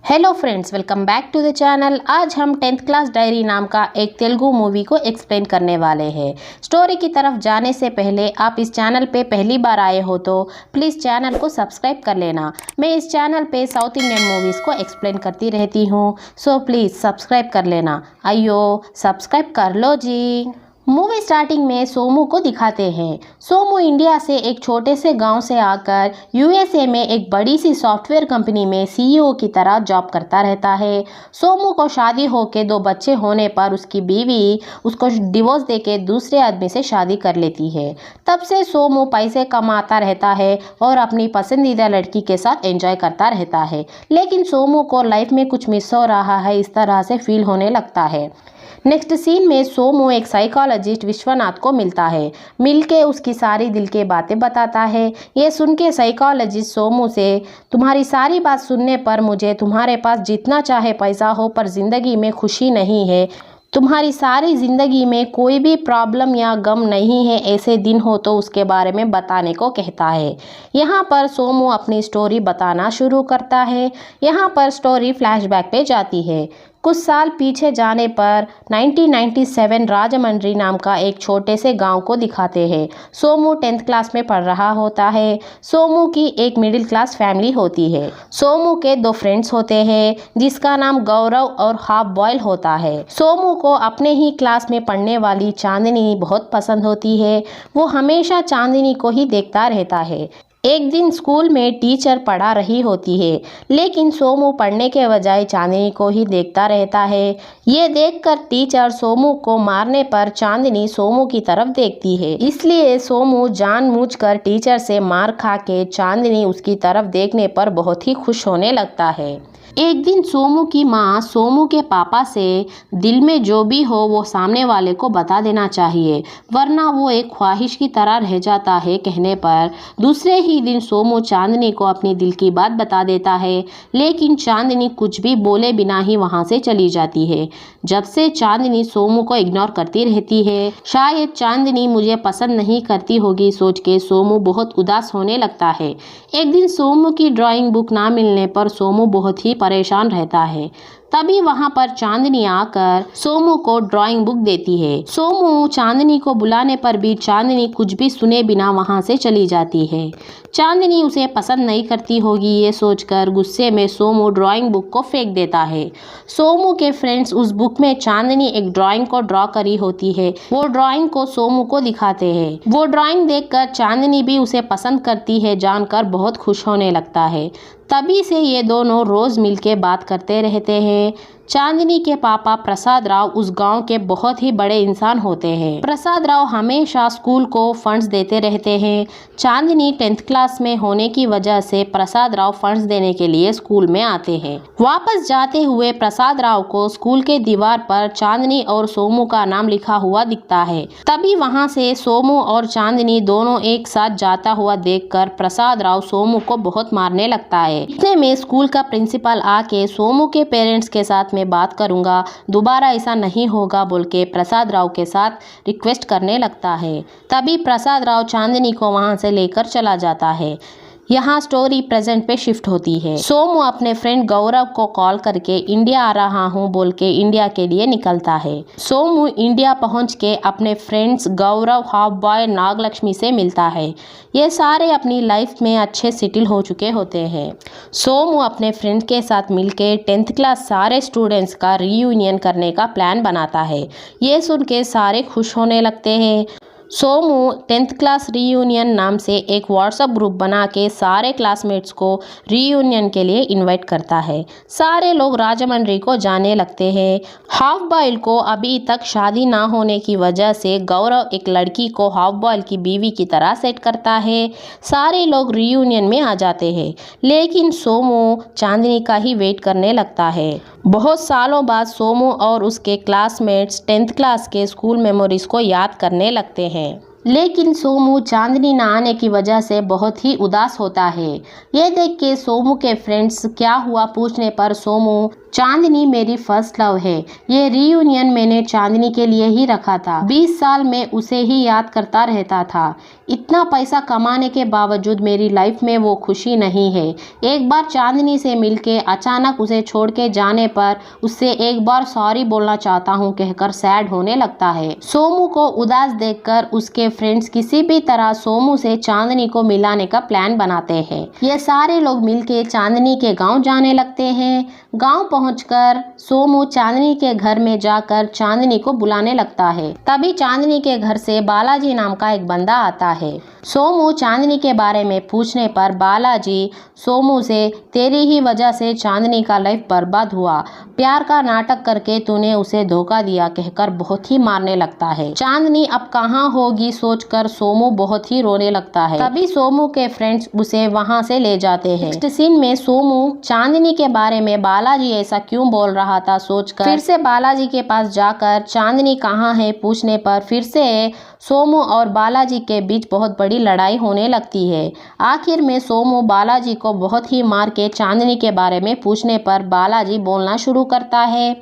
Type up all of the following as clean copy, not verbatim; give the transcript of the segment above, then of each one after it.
Hello friends, welcome back to the channel. आज हम 10th class diary नाम का एक तेलुगु मूवी को एक्सप्लेन करने वाले हैं। स्टोरी की तरफ जाने से पहले आप इस चैनल पे पहली बार आए हो तो प्लीज़ चैनल को सब्सक्राइब कर लेना। मैं इस चैनल पे साउथ इंडियन मूवीज़ को एक्सप्लेन करती रहती हूँ, सो प्लीज़ सब्सक्राइब कर लेना। आइयो सब्सक्राइब कर लो जी। मूवी स्टार्टिंग में सोमू को दिखाते हैं। सोमू इंडिया से एक छोटे से गांव से आकर यूएसए में एक बड़ी सी सॉफ्टवेयर कंपनी में सीईओ की तरह जॉब करता रहता है। सोमू को शादी होकर 2 बच्चे होने पर उसकी बीवी उसको डिवोर्स देके दूसरे आदमी से शादी कर लेती है। तब से सोमू पैसे कमाता रहता है और अपनी पसंदीदा लड़की के साथ एंजॉय करता रहता है। लेकिन सोमू को लाइफ में कुछ मिस हो रहा है, इस तरह से फील होने लगता है। नेक्स्ट सीन में सोमू एक साइकोलॉजिस्ट विश्वनाथ को मिलता है। मिलके उसकी सारी दिल की बातें बताता है। ये सुन के साइकोलॉजिस्ट सोमू से, तुम्हारी सारी बात सुनने पर मुझे तुम्हारे पास जितना चाहे पैसा हो पर ज़िंदगी में खुशी नहीं है, तुम्हारी सारी ज़िंदगी में कोई भी प्रॉब्लम या गम नहीं है, ऐसे दिन हो तो उसके बारे में बताने को कहता है। यहाँ पर सोमू अपनी स्टोरी बताना शुरू करता है। यहाँ पर स्टोरी फ्लैशबैक पे जाती है। कुछ साल पीछे जाने पर 1997 राजमंड्री नाम का एक छोटे से गांव को दिखाते हैं। सोमू 10th क्लास में पढ़ रहा होता है। सोमू की एक मिडिल क्लास फैमिली होती है। सोमू के 2 फ्रेंड्स होते हैं जिसका नाम गौरव और हाफ बॉयल होता है। सोमू को अपने ही क्लास में पढ़ने वाली चांदनी बहुत पसंद होती है। वो हमेशा चांदनी को ही देखता रहता है। एक दिन स्कूल में टीचर पढ़ा रही होती है, लेकिन सोमू पढ़ने के बजाय चांदनी को ही देखता रहता है। ये देखकर टीचर सोमू को मारने पर चांदनी सोमू की तरफ देखती है, इसलिए सोमू जानबूझकर टीचर से मार खा के चांदनी उसकी तरफ देखने पर बहुत ही खुश होने लगता है। एक दिन सोमू की माँ सोमू के पापा से दिल में जो भी हो वो सामने वाले को बता देना चाहिए, वरना वो एक ख्वाहिश की तरह रह जाता है। कहने पर दूसरे ही दिन सोमू चांदनी को अपनी दिल की बात बता देता है, लेकिन चांदनी कुछ भी बोले बिना ही वहाँ से चली जाती है। जब से चांदनी सोमू को इग्नोर करती रहती है। शायद चांदनी मुझे पसंद नहीं करती होगी सोच के सोमू बहुत उदास होने लगता है। एक दिन सोमू की ड्राइंग बुक ना मिलने पर सोमू बहुत ही परेशान रहता है। तभी वहां पर चांदनी आकर सोमू को ड्राइंग बुक देती है। सोमू चांदनी को बुलाने पर भी चांदनी कुछ भी सुने बिना वहां से चली जाती है। चांदनी उसे पसंद नहीं करती होगी, ये सोचकर गुस्से में सोमू ड्राइंग बुक को फेंक देता है। सोमू के फ्रेंड्स उस बुक में चांदनी एक ड्राइंग को ड्रॉ करी होती है, वो ड्राइंग को सोमू को दिखाते हैं। वो ड्राइंग देखकर चांदनी भी उसे पसंद करती है जानकर बहुत खुश होने लगता है। तभी से ये दोनों रोज मिलके बात करते रहते हैं। चांदनी के पापा प्रसाद राव उस गांव के बहुत ही बड़े इंसान होते हैं। प्रसाद राव हमेशा स्कूल को फंड्स देते रहते हैं। चांदनी 10th क्लास में होने की वजह से प्रसाद राव फंड्स देने के लिए स्कूल में आते हैं। वापस जाते हुए प्रसाद राव को स्कूल के दीवार पर चांदनी और सोमू का नाम लिखा हुआ दिखता है। तभी वहां से सोमू और चांदनी दोनों एक साथ जाता हुआ देखकर प्रसाद राव सोमू को बहुत मारने लगता है। इतने में स्कूल का प्रिंसिपल आके सोमू के पेरेंट्स के साथ बात करूंगा, दोबारा ऐसा नहीं होगा बोल के प्रसाद राव के साथ रिक्वेस्ट करने लगता है। तभी प्रसाद राव चांदनी को वहां से लेकर चला जाता है। यहाँ स्टोरी प्रेजेंट पे शिफ्ट होती है। सोमू अपने फ्रेंड गौरव को कॉल करके इंडिया आ रहा हूँ बोल के इंडिया के लिए निकलता है। सोमू इंडिया पहुँच के अपने फ्रेंड्स गौरव, हाफ बॉय, नागलक्ष्मी से मिलता है। ये सारे अपनी लाइफ में अच्छे सेटल हो चुके होते हैं। सोमू अपने फ्रेंड के साथ मिलके 10th क्लास सारे स्टूडेंट्स का रीयूनियन करने का प्लान बनाता है। ये सुन के सारे खुश होने लगते हैं। सोमू 10th क्लास रीयूनियन नाम से एक व्हाट्सएप ग्रुप बना के सारे क्लासमेट्स को रीयूनियन के लिए इनवाइट करता है। सारे लोग राजमंड्री को जाने लगते हैं। हाफ बॉयल को अभी तक शादी ना होने की वजह से गौरव एक लड़की को हाफ बॉयल की बीवी की तरह सेट करता है। सारे लोग रीयूनियन में आ जाते हैं, लेकिन सोमू चांदनी का ही वेट करने लगता है। बहुत सालों बाद सोमू और उसके क्लासमेट्स 10th क्लास के स्कूल मेमोरीज को याद करने लगते हैं। लेकिन सोमू चांदनी न आने की वजह से बहुत ही उदास होता है। ये देख के सोमू के फ्रेंड्स क्या हुआ पूछने पर सोमू चांदनी मेरी फर्स्ट लव है। ये रीयूनियन मैंने चांदनी के लिए ही रखा था। 20 साल में उसे ही याद करता रहता था। इतना पैसा कमाने के बावजूद मेरी लाइफ में वो खुशी नहीं है। एक बार चांदनी से मिलके अचानक उसे छोड़ के जाने पर उससे एक बार सॉरी बोलना चाहता हूँ कहकर सैड होने लगता है। सोमू को उदास देखकर उसके फ्रेंड्स किसी भी तरह सोमू से चांदनी को मिलाने का प्लान बनाते हैं। ये सारे लोग मिलके चांदनी के गांव जाने लगते हैं। गांव पहुंचकर सोमू चांदनी के घर में जाकर चांदनी को बुलाने लगता है। तभी चांदनी के घर से बालाजी नाम का एक बंदा आता है। सोमू चांदनी के बारे में पूछने पर बालाजी सोमू से तेरी ही वजह से चांदनी का लाइफ बर्बाद हुआ, प्यार का नाटक करके तूने उसे धोखा दिया कहकर बहुत ही मारने लगता है। चांदनी अब कहाँ होगी सोचकर सोमू बहुत ही रोने लगता है। तभी सोमू के फ्रेंड्स उसे वहां से ले जाते हैं। नेक्स्ट सीन में सोमू चांदनी के बारे में बालाजी ऐसा क्यों बोल रहा था सोचकर फिर से बालाजी के पास जाकर चांदनी कहाँ है पूछने पर फिर से सोमू और बालाजी के बीच बहुत बड़ी लड़ाई होने लगती है। आखिर में सोमू बालाजी को बहुत ही मार के चांदनी के बारे में पूछने पर बालाजी बोलना शुरू करता है।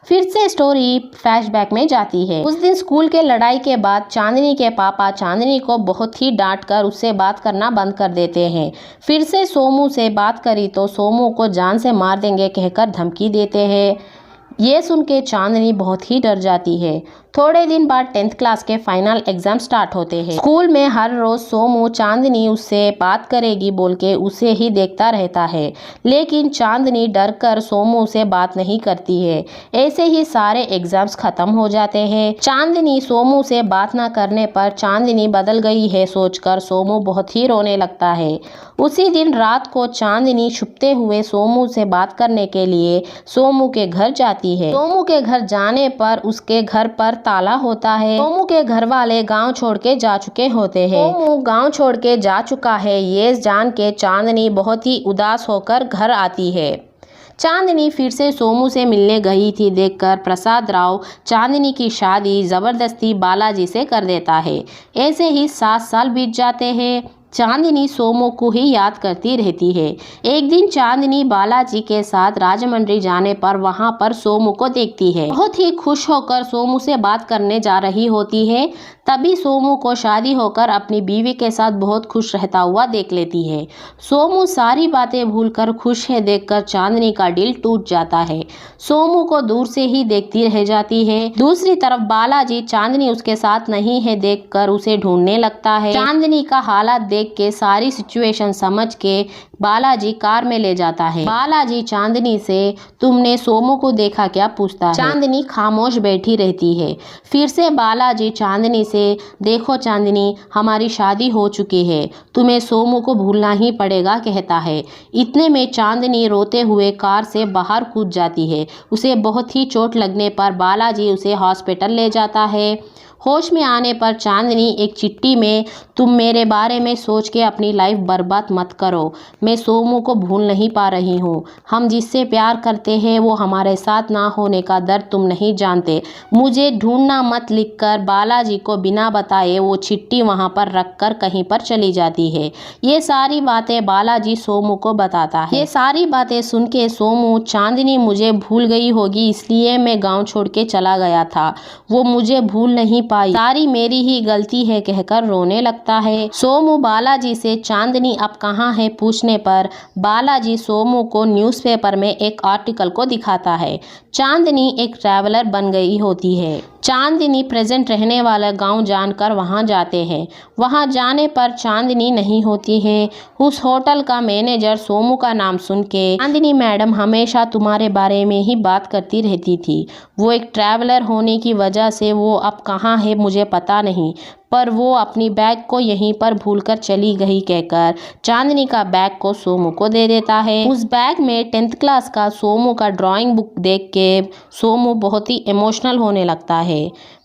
फिर से स्टोरी फ्लैशबैक में जाती है। उस दिन स्कूल के लड़ाई के बाद चांदनी के पापा चांदनी को बहुत ही डांट कर उससे बात करना बंद कर देते हैं। फिर से सोमू से बात करी तो सोमू को जान से मार देंगे कहकर धमकी देते हैं। ये सुन के चांदनी बहुत ही डर जाती है। थोड़े दिन बाद 10th क्लास के फाइनल एग्जाम स्टार्ट होते हैं। स्कूल में हर रोज सोमू चांदनी उससे बात करेगी बोल के उसे ही देखता रहता है, लेकिन चांदनी डर कर सोमू से बात नहीं करती है। ऐसे ही सारे एग्जाम्स खत्म हो जाते हैं। चांदनी सोमू से बात न करने पर चांदनी बदल गई है सोचकर सोमू बहुत ही रोने लगता है। उसी दिन रात को चांदनी छुपते हुए सोमू से बात करने के लिए सोमू के घर जाती है। सोमू के घर जाने पर उसके घर पर ताला होता है। सोमू के घर वाले गांव छोड़ के जा चुके होते हैं। सोमू गांव छोड़ के जा चुका है ये जान के चांदनी बहुत ही उदास होकर घर आती है। चांदनी फिर से सोमू से मिलने गई थी देखकर प्रसाद राव चांदनी की शादी जबरदस्ती बालाजी से कर देता है। ऐसे ही 7 साल बीत जाते हैं। चांदनी सोमू को ही याद करती रहती है। एक दिन चांदनी बालाजी के साथ राजमंड्री जाने पर वहां पर सोमू को देखती है। बहुत ही खुश होकर सोमू से बात करने जा रही होती है। तभी सोमू को शादी होकर अपनी बीवी के साथ बहुत खुश रहता हुआ देख लेती है। सोमू सारी बातें भूलकर खुश है देखकर चांदनी का दिल टूट जाता है। सोमू को दूर से ही देखती रह जाती है। दूसरी तरफ बालाजी चांदनी उसके साथ नहीं है देखकर उसे ढूंढने लगता है। चांदनी का हालात देख के सारी सिचुएशन समझ के बालाजी कार में ले जाता है। बालाजी चांदनी से तुमने सोमू को देखा क्या पूछता है। चांदनी खामोश बैठी रहती है। फिर से बालाजी चांदनी से देखो चांदनी हमारी शादी हो चुकी है, तुम्हें सोमू को भूलना ही पड़ेगा कहता है। इतने में चांदनी रोते हुए कार से बाहर कूद जाती है। उसे बहुत ही चोट लगने पर बालाजी उसे हॉस्पिटल ले जाता है। होश में आने पर चांदनी एक चिट्ठी में तुम मेरे बारे में सोच के अपनी लाइफ बर्बाद मत करो, मैं सोमू को भूल नहीं पा रही हूँ। हम जिससे प्यार करते हैं वो हमारे साथ ना होने का दर्द तुम नहीं जानते, मुझे ढूंढना मत लिखकर बालाजी को बिना बताए वो चिट्ठी वहाँ पर रखकर कहीं पर चली जाती है। ये सारी बातें बालाजी सोमू को बताता है। ये सारी बातें सुन के सोमू चांदनी मुझे भूल गई होगी इसलिए मैं गाँव छोड़ के चला गया था, वो मुझे भूल नहीं पाई, सारी मेरी ही गलती है कहकर रोने लगता है। सोमू बालाजी से चांदनी अब कहाँ है पूछने पर बालाजी सोमू को न्यूज़पेपर में एक आर्टिकल को दिखाता है। चांदनी एक ट्रैवलर बन गई होती है। चांदनी प्रेजेंट रहने वाला गांव जानकर वहां जाते हैं। वहां जाने पर चांदनी नहीं होती है। उस होटल का मैनेजर सोमू का नाम सुन के चांदनी मैडम हमेशा तुम्हारे बारे में ही बात करती रहती थी, वो एक ट्रैवलर होने की वजह से वो अब कहाँ है मुझे पता नहीं, पर वो अपनी बैग को यहीं पर भूलकर चली गई कहकर चांदनी का बैग को सोमू को दे देता है। उस बैग में 10th क्लास का सोमू का ड्राइंग बुक देख के सोमू बहुत ही इमोशनल होने लगता है।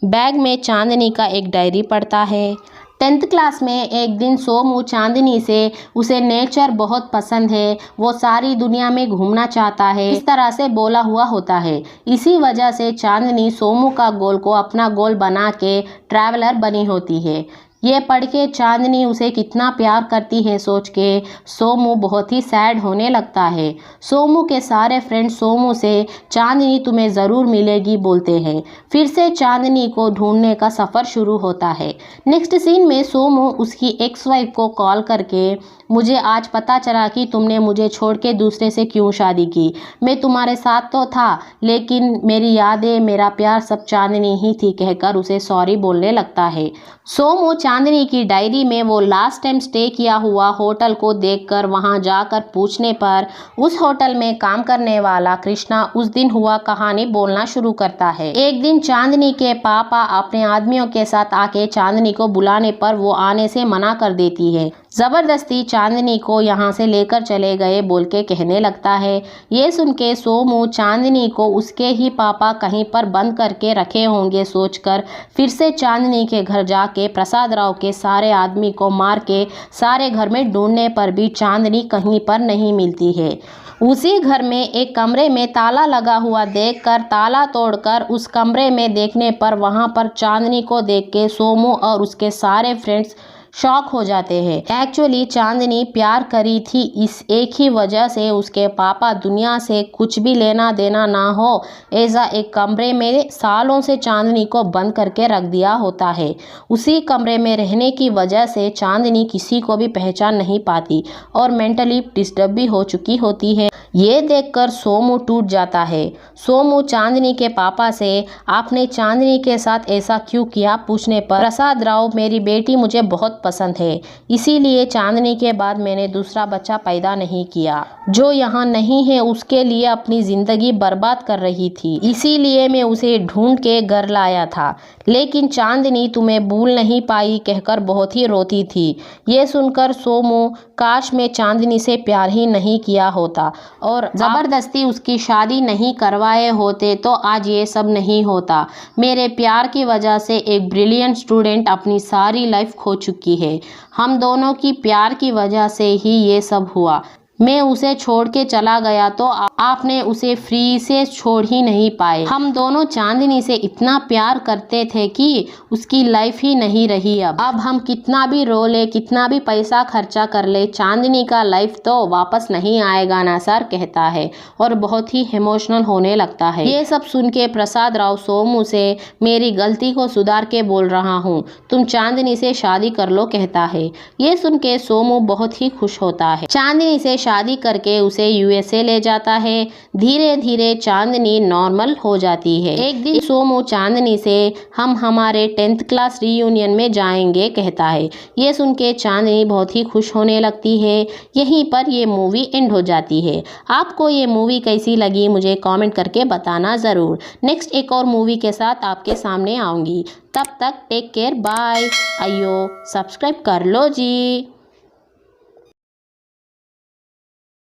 बैग में चांदनी का एक डायरी पढ़ता है। 10th क्लास में एक दिन सोमू चांदनी से उसे नेचर बहुत पसंद है, वो सारी दुनिया में घूमना चाहता है, इस तरह से बोला हुआ होता है। इसी वजह से चांदनी सोमू का गोल को अपना गोल बना के ट्रैवलर बनी होती है। ये पढ़ के चांदनी उसे कितना प्यार करती है सोच के सोमू बहुत ही सैड होने लगता है। सोमू के सारे फ्रेंड्स सोमू से चांदनी तुम्हें ज़रूर मिलेगी बोलते हैं। फिर से चांदनी को ढूंढने का सफ़र शुरू होता है। नेक्स्ट सीन में सोमू उसकी एक्स वाइफ को कॉल करके मुझे आज पता चला कि तुमने मुझे छोड़ के दूसरे से क्यों शादी की। मैं तुम्हारे साथ तो था लेकिन मेरी यादें मेरा प्यार सब चांदनी ही थी कहकर उसे सॉरी बोलने लगता है। सोमू चांदनी की डायरी में वो लास्ट टाइम स्टे किया हुआ होटल को देखकर वहां जाकर पूछने पर उस होटल में काम करने वाला कृष्णा उस दिन हुआ कहानी बोलना शुरू करता है। एक दिन चांदनी के पापा अपने आदमियों के साथ आके चांदनी को बुलाने पर वो आने से मना कर देती है। जबरदस्ती चांदनी को यहाँ से लेकर चले गए बोल के कहने लगता है। ये सुन के सोमू चांदनी को उसके ही पापा कहीं पर बंद करके रखे होंगे सोचकर फिर से चांदनी के घर जाके प्रसाद राव के सारे आदमी को मार के सारे घर में ढूंढने पर भी चांदनी कहीं पर नहीं मिलती है। उसी घर में एक कमरे में ताला लगा हुआ देखकर ताला तोड़कर उस कमरे में देखने पर वहां पर चांदनी को देख के सोमू और उसके सारे फ्रेंड्स शॉक हो जाते हैं। एक्चुअली चांदनी प्यार करी थी इस एक ही वजह से उसके पापा दुनिया से कुछ भी लेना देना ना हो ऐसा एक कमरे में सालों से चांदनी को बंद करके रख दिया होता है। उसी कमरे में रहने की वजह से चांदनी किसी को भी पहचान नहीं पाती और मेंटली डिस्टर्ब भी हो चुकी होती है। ये देखकर सोमू टूट जाता है। सोमू चांदनी के पापा से आपने चांदनी के साथ ऐसा क्यों किया पूछने पर प्रसाद राव मेरी बेटी मुझे बहुत पसंद है इसीलिए चांदनी के बाद मैंने दूसरा बच्चा पैदा नहीं किया। जो यहाँ नहीं है उसके लिए अपनी जिंदगी बर्बाद कर रही थी इसीलिए मैं उसे ढूंढ के घर लाया था लेकिन चांदनी तुम्हें भूल नहीं पाई कहकर बहुत ही रोती थी। ये सुनकर सोमू काश में चांदनी से प्यार ही नहीं किया होता और ज़बरदस्ती उसकी शादी नहीं करवाए होते तो आज ये सब नहीं होता। मेरे प्यार की वजह से एक ब्रिलियंट स्टूडेंट अपनी सारी लाइफ खो चुकी है। हम दोनों की प्यार की वजह से ही ये सब हुआ। मैं उसे छोड़ के चला गया तो आपने उसे फ्री से छोड़ ही नहीं पाए। हम दोनों चांदनी से इतना प्यार करते थे कि उसकी लाइफ ही नहीं रही। अब हम कितना भी रो ले कितना भी पैसा खर्चा कर ले चांदनी का लाइफ तो वापस नहीं आएगा ना सर कहता है और बहुत ही इमोशनल होने लगता है। ये सब सुन के प्रसाद राव सोमू से मेरी गलती को सुधार के बोल रहा हूँ तुम चांदनी से शादी कर लो कहता है। ये सुन के सोमू बहुत ही खुश होता है। चांदनी से शादी करके उसे यूएसए ले जाता है। धीरे धीरे चांदनी नॉर्मल हो जाती है। एक दिन सोमू चांदनी से हम हमारे 10th क्लास रीयूनियन में जाएंगे कहता है। ये सुन के चांदनी बहुत ही खुश होने लगती है। यहीं पर ये मूवी एंड हो जाती है। आपको ये मूवी कैसी लगी मुझे कमेंट करके बताना ज़रूर। नेक्स्ट एक और मूवी के साथ आपके सामने आऊँगी। तब तक टेक केयर बाय। आइयो सब्सक्राइब कर लो जी।